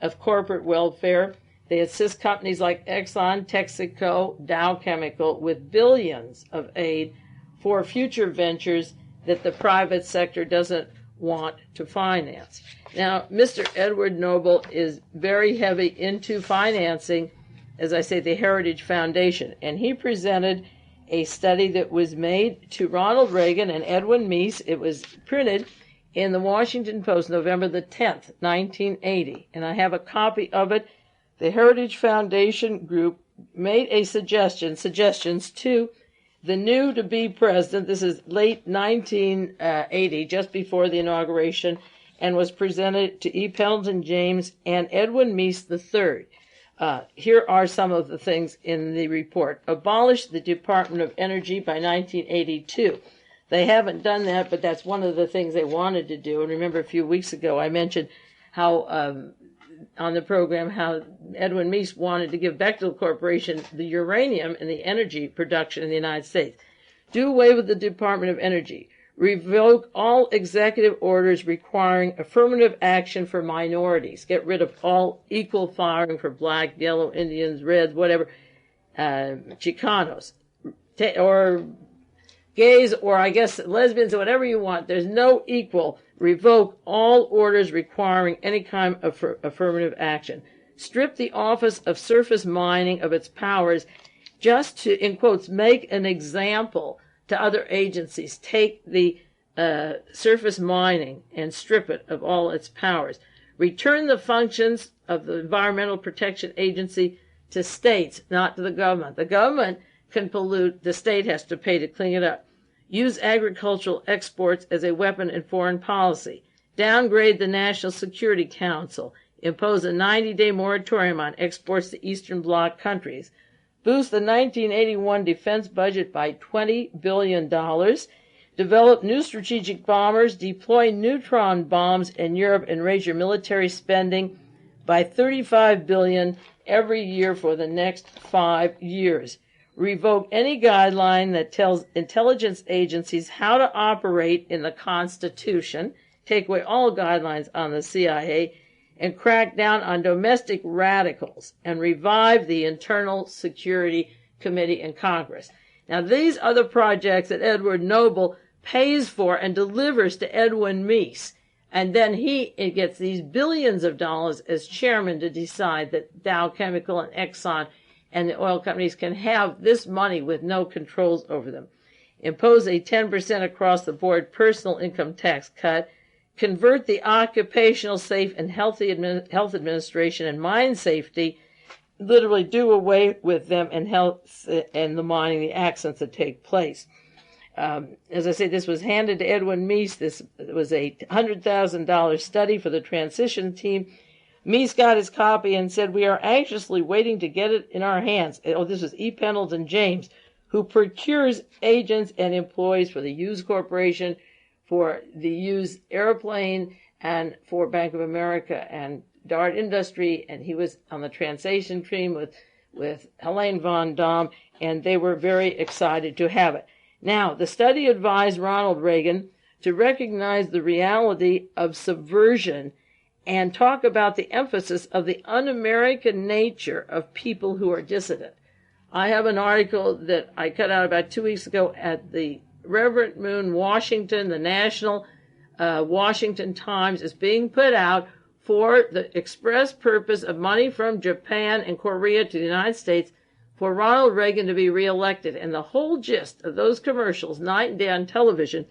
of corporate welfare. They assist companies like Exxon, Texaco, Dow Chemical with billions of aid for future ventures that the private sector doesn't want to finance. Now, Mr. Edward Noble is very heavy into financing, as I say, the Heritage Foundation, and he presented a study that was made to Ronald Reagan and Edwin Meese. It was printed in the Washington Post, November the 10th, 1980, and I have a copy of it. The Heritage Foundation group made a suggestions to the new to-be president. This is late 1980, just before the inauguration, and was presented to E. Pendleton James and Edwin Meese III. Here are some of the things in the report. Abolish the Department of Energy by 1982. They haven't done that, but that's one of the things they wanted to do. And remember, a few weeks ago, I mentioned how on the program how Edwin Meese wanted to give Bechtel Corporation the uranium and the energy production in the United States. Do away with the Department of Energy. Revoke all executive orders requiring affirmative action for minorities. Get rid of all equal firing for black, yellow, Indians, Reds, whatever, Chicanos, or gays, or I guess lesbians, whatever you want. There's no equal. Revoke all orders requiring any kind of affirmative action. Strip the Office of Surface Mining of its powers just to, in quotes, make an example to other agencies. Take the surface mining and strip it of all its powers. Return the functions of the Environmental Protection Agency to states, not to the government. The government can pollute. The state has to pay to clean it up. Use agricultural exports as a weapon in foreign policy. Downgrade the National Security Council. Impose a 90-day moratorium on exports to Eastern Bloc countries. Boost the 1981 defense budget by $20 billion. Develop new strategic bombers. Deploy neutron bombs in Europe and raise your military spending by $35 billion every year for the next 5 years. Revoke any guideline that tells intelligence agencies how to operate in the Constitution. Take away all guidelines on the CIA and crack down on domestic radicals and revive the Internal Security Committee in Congress. Now, these are the projects that Edward Noble pays for and delivers to Edwin Meese. And then he gets these billions of dollars as chairman to decide that Dow Chemical and Exxon and the oil companies can have this money with no controls over them. Impose a 10% across-the-board personal income tax cut, convert the Occupational Safe and Health Administration and mine safety, literally do away with them and health and the mining, the accidents that take place. As I say, this was handed to Edwin Meese. This was a $100,000 study for the transition team. Meese got his copy and said, "We are anxiously waiting to get it in our hands." Oh, this was E. Pendleton James, who procures agents and employees for the Hughes Corporation, for the Hughes Airplane, and for Bank of America and Dart Industry, and he was on the transition team with Helene von Daum, and they were very excited to have it. Now, the study advised Ronald Reagan to recognize the reality of subversion and talk about the emphasis of the un-American nature of people who are dissident. I have an article that I cut out about 2 weeks ago at the Reverend Moon, Washington. The National Washington Times is being put out for the express purpose of money from Japan and Korea to the United States for Ronald Reagan to be reelected. And the whole gist of those commercials, night and day on television,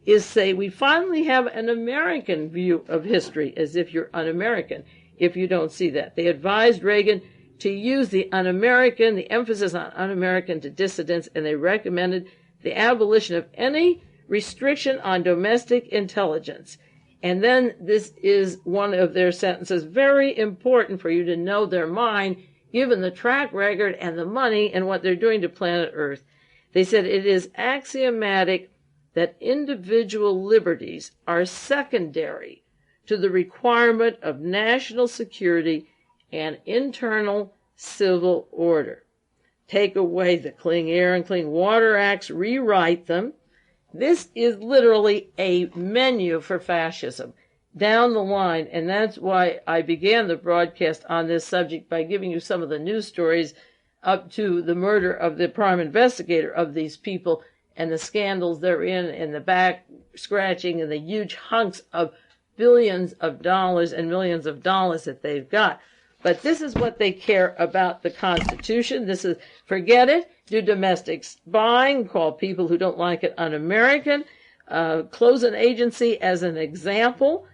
is say we finally have an American view of history, as if you're un-American if you don't see that. They advised Reagan to use the un-American, the emphasis on un-American to dissidents, and they recommended the abolition of any restriction on domestic intelligence. And then this is one of their sentences, very important for you to know their mind, given the track record and the money and what they're doing to planet Earth. They said it is axiomatic that individual liberties are secondary to the requirement of national security and internal civil order. Take away the Clean Air and Clean Water Acts, rewrite them. This is literally a menu for fascism down the line, and that's why I began the broadcast on this subject by giving you some of the news stories up to the murder of the prime investigator of these people and the scandals they're in and the back scratching and the huge hunks of billions of dollars and millions of dollars that they've got. But this is what they care about the Constitution. This is, forget it, do domestic spying, call people who don't like it un-American, close an agency as an example,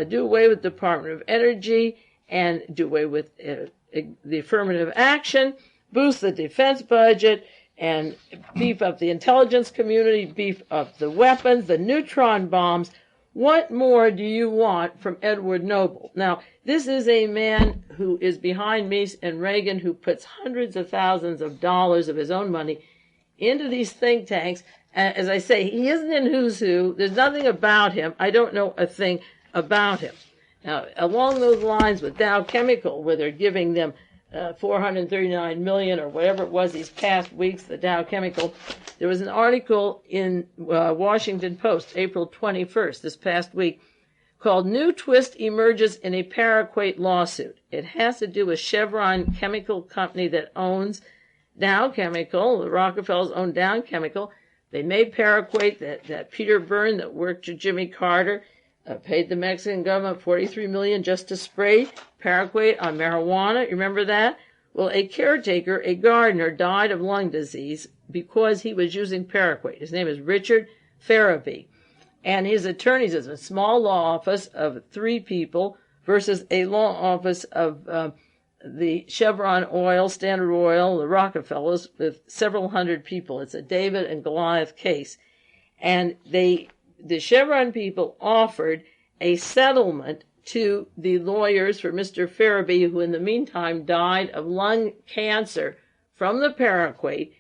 do away with Department of Energy, and do away with the affirmative action, boost the defense budget, and beef up the intelligence community, beef up the weapons, the neutron bombs. What more do you want from Edward Noble? Now, this is a man who is behind Meese and Reagan, who puts hundreds of thousands of dollars of his own money into these think tanks. As I say, he isn't in Who's Who. There's nothing about him. I don't know a thing about him. Now, along those lines with Dow Chemical, where they're giving them $439 million or whatever it was these past weeks, the Dow Chemical, there was an article in Washington Post, April 21st, this past week, called "New Twist Emerges in a PARAQUAT Lawsuit." It has to do with Chevron Chemical Company that owns Dow Chemical. The Rockefellers own Dow Chemical. They made PARAQUAT, that Peter Byrne that worked for Jimmy Carter, paid the Mexican government $43 million just to spray PARAQUAT on marijuana. You remember that? Well, a caretaker, a gardener, died of lung disease because he was using PARAQUAT. His name is Richard Farabee. And his attorneys is a small law office of 3 people versus a law office of the Chevron Oil, Standard Oil, the Rockefellers, with several hundred people. It's a David and Goliath case. And the Chevron people offered a settlement to the lawyers for Mr. Farabee, who in the meantime died of lung cancer from the PARAQUAT,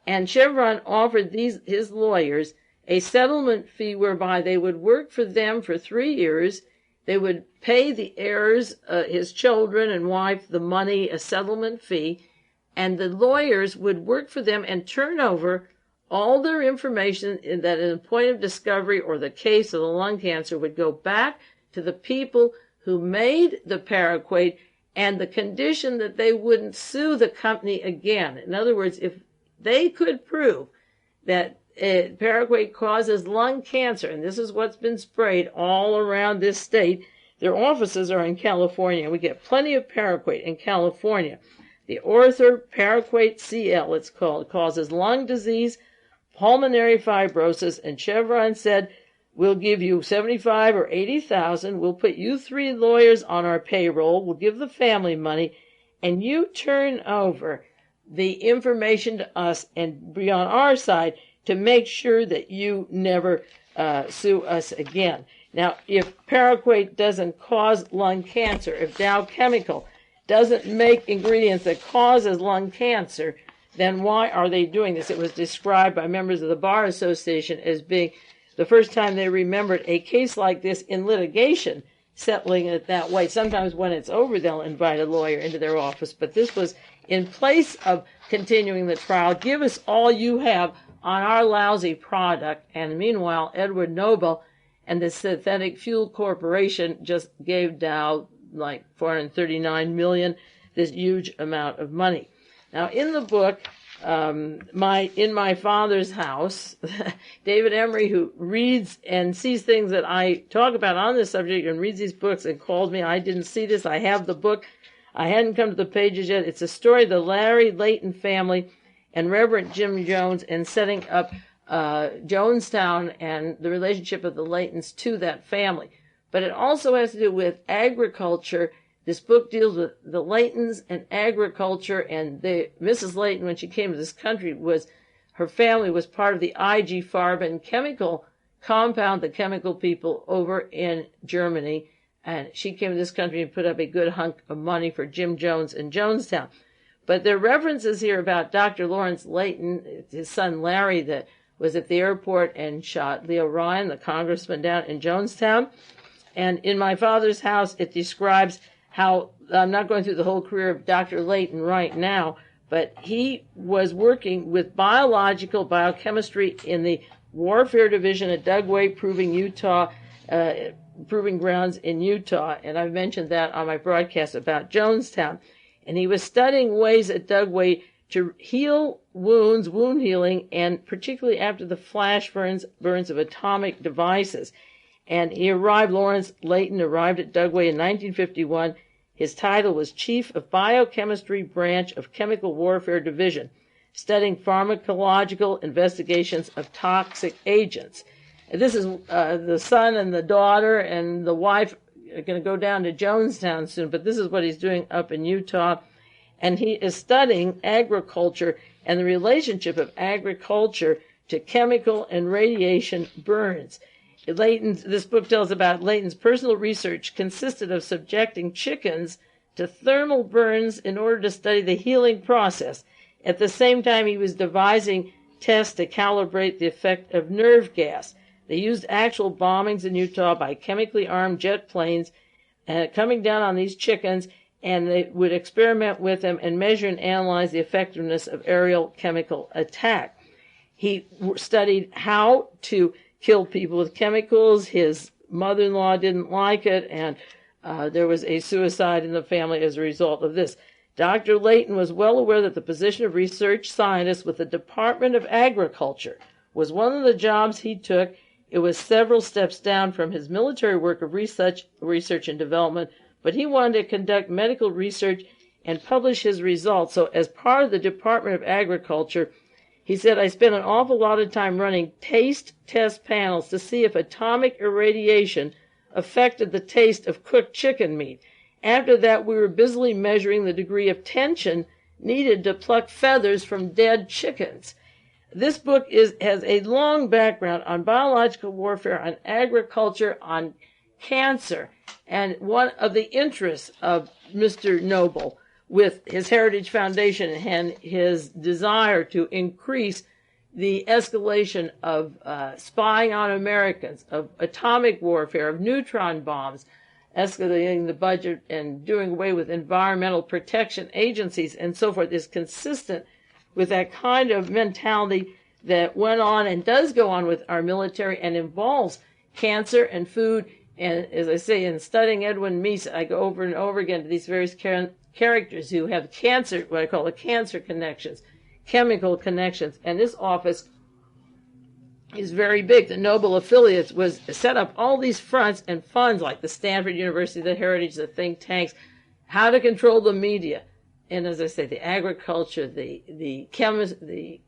and Chevron offered his lawyers a settlement fee whereby they would work for them for 3 years. They would pay the heirs, his children and wife, the money, a settlement fee, and the lawyers would work for them and turn over all their information that in the point of discovery or the case of the lung cancer would go back to the people who made the PARAQUAT, and the condition that they wouldn't sue the company again. In other words, if they could prove that PARAQUAT causes lung cancer, and this is what's been sprayed all around this state, their offices are in California. We get plenty of PARAQUAT in California. The paraquat CL, it's called, causes lung disease, pulmonary fibrosis, and Chevron said, we'll give you 75 or 80,000. We'll put you 3 lawyers on our payroll. We'll give the family money, and you turn over the information to us and be on our side to make sure that you never sue us again. Now, if PARAQUAT doesn't cause lung cancer, if Dow Chemical doesn't make ingredients that causes lung cancer, then why are they doing this? It was described by members of the Bar Association as being the first time they remembered a case like this in litigation, settling it that way. Sometimes when it's over, they'll invite a lawyer into their office, but this was in place of continuing the trial. Give us all you have on our lousy product. And meanwhile, Edwin Noble and the Synthetic Fuel Corporation just gave Dow like $439 million, this huge amount of money. Now, in the book, in my father's house, David Emery, who reads and sees things that I talk about on this subject and reads these books and called me, I didn't see this, I have the book, I hadn't come to the pages yet. It's a story of the Larry Layton family and Reverend Jim Jones and setting up Jonestown and the relationship of the Laytons to that family. But it also has to do with agriculture. This book deals with the Laytons and agriculture, and Mrs. Layton, when she came to this country, her family was part of the IG Farben chemical compound, the chemical people over in Germany, and she came to this country and put up a good hunk of money for Jim Jones in Jonestown. But there are references here about Dr. Lawrence Layton, his son Larry, that was at the airport and shot Leo Ryan, the congressman down in Jonestown. And in my father's house, it describes how, I'm not going through the whole career of Dr. Layton right now, but he was working with biochemistry in the warfare division at Dougherty, proving grounds in Utah. And I've mentioned that on my broadcast about Jonestown. And he was studying ways at Dougherty to heal wounds, wound healing, and particularly after the flash burns of atomic devices. And Lawrence Layton arrived at Dougherty in 1951. His title was Chief of Biochemistry Branch of Chemical Warfare Division, studying pharmacological investigations of toxic agents. And this is the son and the daughter and the wife are going to go down to Jonestown soon, but this is what he's doing up in Utah. And he is studying agriculture and the relationship of agriculture to chemical and radiation burns. This book tells about Layton's personal research consisted of subjecting chickens to thermal burns in order to study the healing process. At the same time, he was devising tests to calibrate the effect of nerve gas. They used actual bombings in Utah by chemically armed jet planes coming down on these chickens, and they would experiment with them and measure and analyze the effectiveness of aerial chemical attack. He studied how to kill people with chemicals. His mother-in-law didn't like it, and there was a suicide in the family as a result of this. Dr. Layton was well aware that the position of research scientist with the Department of Agriculture was one of the jobs he took. It was several steps down from his military work of research and development, but he wanted to conduct medical research and publish his results. So as part of the Department of Agriculture, he said, I spent an awful lot of time running taste test panels to see if atomic irradiation affected the taste of cooked chicken meat. After that, we were busily measuring the degree of tension needed to pluck feathers from dead chickens. This book has a long background on biological warfare, on agriculture, on cancer, and one of the interests of Mr. Noble with his Heritage Foundation and his desire to increase the escalation of spying on Americans, of atomic warfare, of neutron bombs, escalating the budget and doing away with environmental protection agencies and so forth, is consistent with that kind of mentality that went on and does go on with our military and involves cancer and food. And as I say, in studying Edwin Meese, I go over and over again to these various characters who have cancer, what I call the cancer connections, chemical connections. And this office is very big. The Noble Affiliates was set up all these fronts and funds like the Stanford University, the Heritage, the think tanks, how to control the media, and as I say, the agriculture, the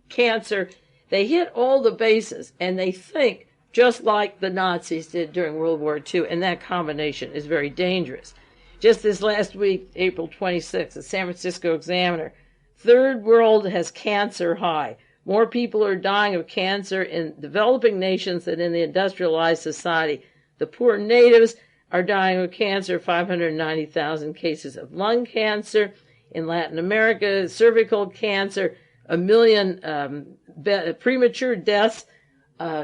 cancer, they hit all the bases, and they think just like the Nazis did during World War II, and that combination is very dangerous. Just this last week, April 26th, the San Francisco Examiner, Third World has cancer high. More people are dying of cancer in developing nations than in the industrialized society. The poor natives are dying of cancer, 590,000 cases of lung cancer. In Latin America, cervical cancer, 1 million premature deaths,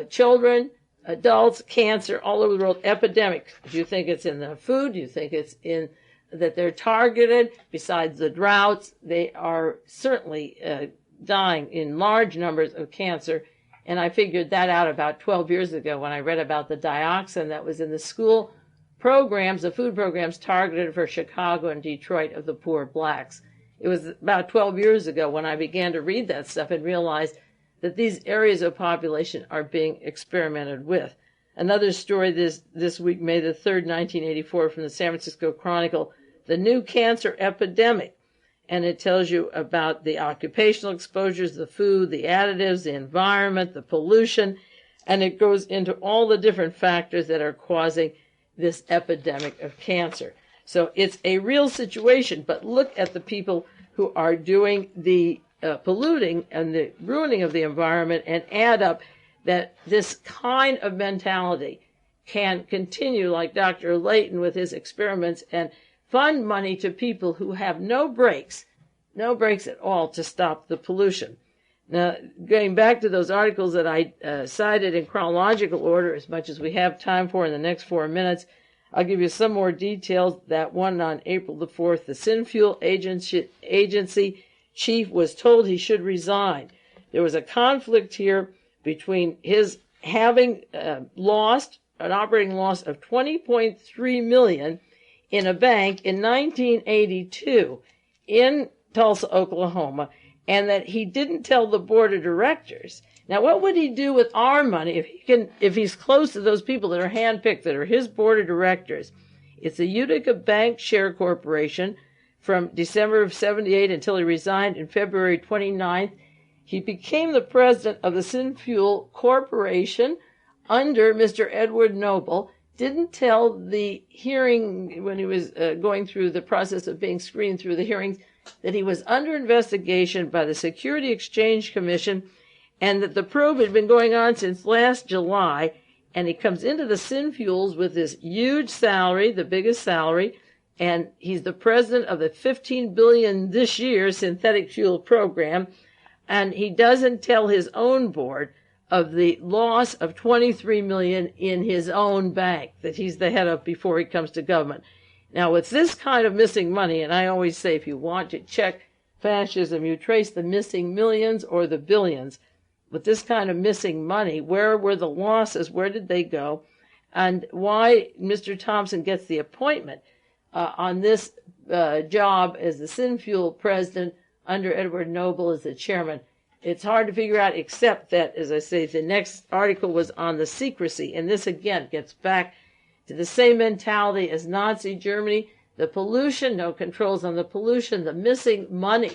children, adults, cancer all over the world, epidemic. Do you think it's in the food? Do you think it's in that they're targeted? Besides the droughts, they are certainly dying in large numbers of cancer. And I figured that out about 12 years ago when I read about the dioxin that was in the school programs, the food programs targeted for Chicago and Detroit of the poor blacks. It was about 12 years ago when I began to read that stuff and realized that these areas of population are being experimented with. Another story this week, May the 3rd, 1984, from the San Francisco Chronicle, the new cancer epidemic. And it tells you about the occupational exposures, the food, the additives, the environment, the pollution, and it goes into all the different factors that are causing this epidemic of cancer. So it's a real situation, but look at the people who are doing the polluting and the ruining of the environment, and add up that this kind of mentality can continue like Dr. Layton with his experiments and fund money to people who have no brakes at all to stop the pollution. Now, going back to those articles that I cited in chronological order, as much as we have time for in the next 4 minutes, I'll give you some more details. That one on April the 4th, the Synfuel agency chief was told he should resign. There was a conflict here between his having lost an operating loss of $20.3 million in a bank in 1982 in Tulsa, Oklahoma, and that he didn't tell the board of directors. Now, what would he do with our money if he's close to those people that are handpicked, that are his board of directors? It's a Utica Bank Share Corporation from December of 78 until he resigned in February 29th. He became the president of the Synfuel Corporation under Mr. Edward Noble. Didn't tell the hearing when he was going through the process of being screened through the hearings that he was under investigation by the Security Exchange Commission and that the probe had been going on since last July. And he comes into the Synfuels with this huge salary, the biggest salary, and he's the president of the $15 billion this year synthetic fuel program, and he doesn't tell his own board of the loss of $23 million in his own bank that he's the head of before he comes to government. Now, with this kind of missing money, and I always say if you want to check fascism, you trace the missing millions or the billions. With this kind of missing money, where were the losses? Where did they go? And why Mr. Thompson gets the appointment on this job as the Synfuel president under Edward Noble as the chairman. It's hard to figure out, except that, as I say, the next article was on the secrecy. And this, again, gets back to the same mentality as Nazi Germany. The pollution, no controls on the pollution, the missing money.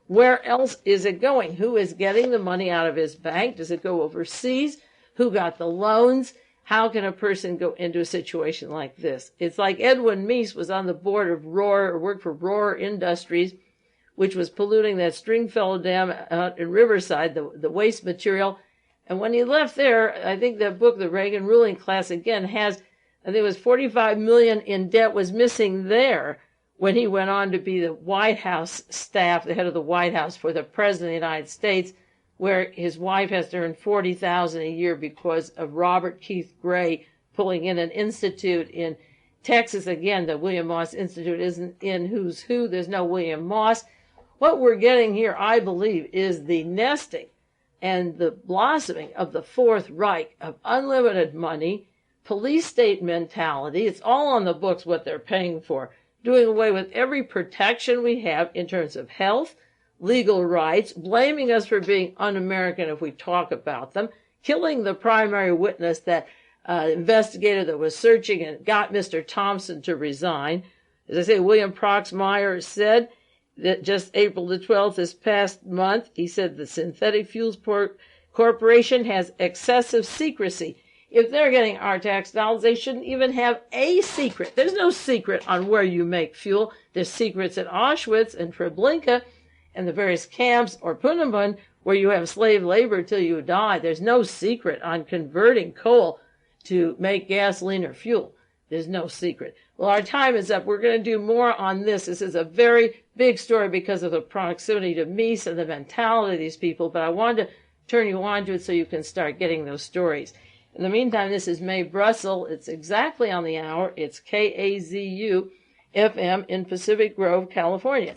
Where else is it going? Who is getting the money out of his bank? Does it go overseas? Who got the loans? How can a person go into a situation like this? It's like Edwin Meese was on the board of Rohr, or worked for Rohr Industries, which was polluting that Stringfellow Dam out in Riverside, the waste material. And when he left there, I think that book, The Reagan Ruling Class, again has, I think it was $45 million in debt was missing there when he went on to be the White House staff, the head of the White House for the President of the United States, where his wife has to earn $40,000 a year because of Robert Keith Gray pulling in an institute in Texas. Again, the William Moss Institute isn't in Who's Who. There's no William Moss. What we're getting here, I believe, is the nesting and the blossoming of the Fourth Reich, of unlimited money, police state mentality. It's all on the books what they're paying for, doing away with every protection we have in terms of health, legal rights, blaming us for being un-American if we talk about them, killing the primary witness, that investigator that was searching and got Mr. Thompson to resign. As I say, William Proxmire said, just April the 12th, this past month, he said the Synthetic Fuels Corporation has excessive secrecy. If they're getting our tax dollars, they shouldn't even have a secret. There's no secret on where you make fuel. There's secrets at Auschwitz and Treblinka and the various camps, or Punabun, where you have slave labor till you die. There's no secret on converting coal to make gasoline or fuel. There's no secret. Well, our time is up. We're going to do more on this. This is a very big story because of the proximity to Mies and the mentality of these people, but I wanted to turn you on to it so you can start getting those stories. In the meantime, this is Mae Brussell. It's exactly on the hour. It's KAZU FM in Pacific Grove, California.